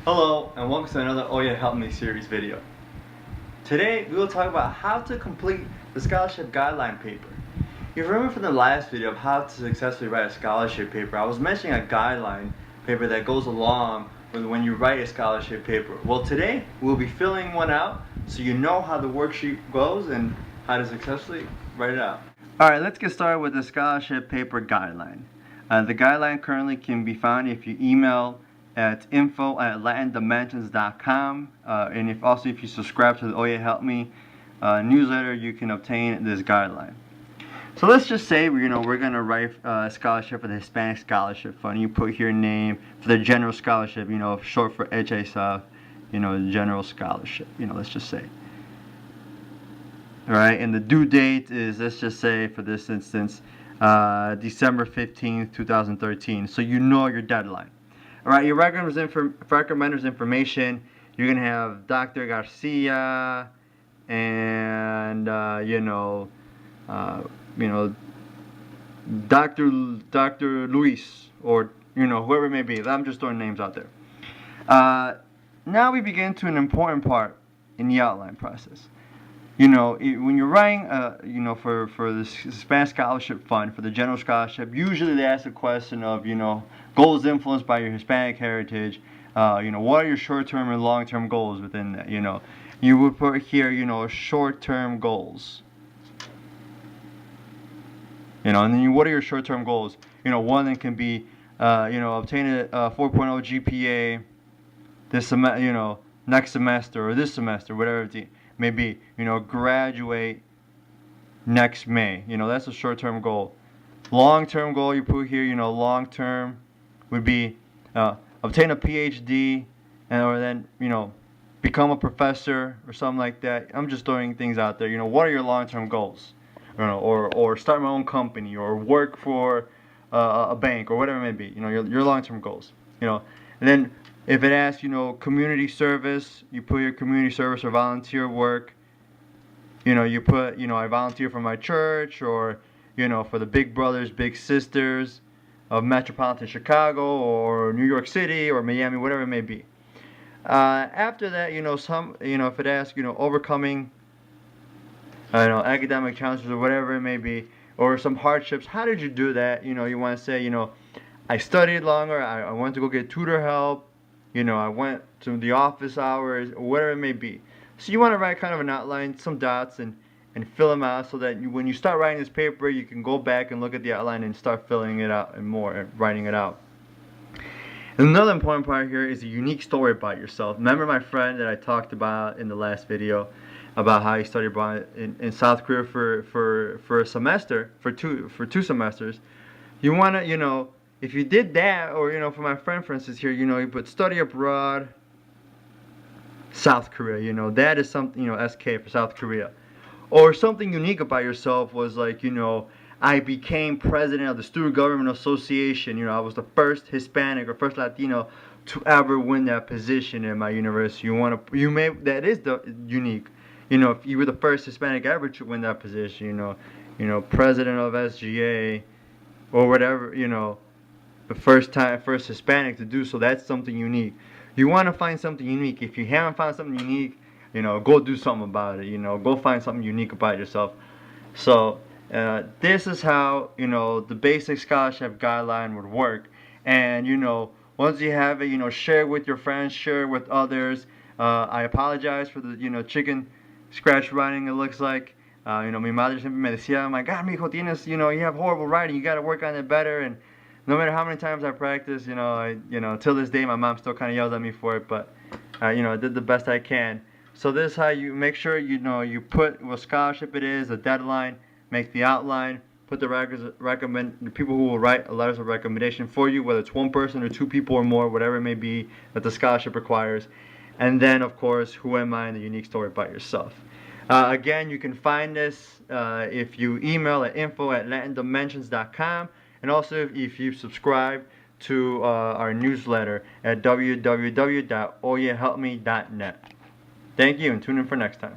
Hello and welcome to another Oh Yeah Help Me series video. Today we will talk about how to complete the scholarship guideline paper. You remember from the last video of how to successfully write a scholarship paper, I was mentioning a guideline paper that goes along with when you write a scholarship paper. Well, today we'll be filling one out so you know how the worksheet goes and how to successfully write it out. Alright, let's get started with the scholarship paper guideline. The guideline currently can be found if you email at info@latindimensions.com, and if you subscribe to the Oh Yeah Help Me newsletter, you can obtain this guideline. So let's just say we're gonna write a scholarship for the Hispanic Scholarship Fund. You put your name for the general scholarship, short for HSF, general scholarship. Let's just say. All right, and the due date is, let's just say for this instance, December 15th, 2013. So you know your deadline. All right, your recommender's information. You're gonna have Dr. Garcia and Dr. Luis, or whoever it may be. I'm just throwing names out there. Now we begin to an important part in the outline process. When you're writing, for the Hispanic Scholarship Fund, for the general scholarship, usually they ask a question of, goals influenced by your Hispanic heritage. What are your short-term and long-term goals within that? You would put here, short-term goals. And then what are your short-term goals? One that can be, obtain a 4.0 GPA this next semester or this semester, whatever it may be. Graduate next May. That's a short-term goal. Long-term goal you put here, long-term would be obtain a PhD, or then become a professor or something like that. I'm just throwing things out there. What are your long-term goals? Or start my own company, or work for a bank, or whatever it may be. Your long-term goals. And then if it asks, community service, you put your community service or volunteer work. You put, I volunteer for my church, or, for the Big Brothers, Big Sisters of metropolitan Chicago, or New York City, or Miami, whatever it may be. After that, if it asks, overcoming, academic challenges or whatever it may be, or some hardships, how did you do that? You want to say, I studied longer, I went to go get tutor help, I went to the office hours, or whatever it may be. So you want to write kind of an outline, some dots, and fill them out so that when you start writing this paper, you can go back and look at the outline and start filling it out and more, and writing it out. And another important part here is a unique story about yourself. Remember my friend that I talked about in the last video about how he studied abroad in South Korea for a semester, for two semesters. You want to, if you did that, or for my friend, for instance, here, you put study abroad, South Korea, that is something, SK for South Korea. Or something unique about yourself was like, I became president of the Student Government Association. I was the first Hispanic or first Latino to ever win that position in my university. That is the unique. If you were the first Hispanic ever to win that position, president of SGA, or whatever, the first Hispanic to do so, that's something unique. You want to find something unique. If you haven't found something unique, go do something about it. Go find something unique about yourself. So this is how the basic scholarship guideline would work. And once you have it, share it with your friends, share it with others. I apologize for the chicken scratch writing. It looks like mi madre siempre me decía, my God, mijo, tienes, you have horrible writing. You got to work on it better. And no matter how many times I practice, till this day, my mom still kind of yells at me for it. But I did the best I can. So this is how you make sure you put what scholarship it is, a deadline, make the outline, put the people who will write letters of recommendation for you, whether it's one person or two people or more, whatever it may be that the scholarship requires. And then, of course, who am I, and the unique story about yourself. Again, you can find this if you email at info@latindimensions.com, and also if you subscribe to our newsletter at www.ohyehelpme.net. Thank you, and tune in for next time.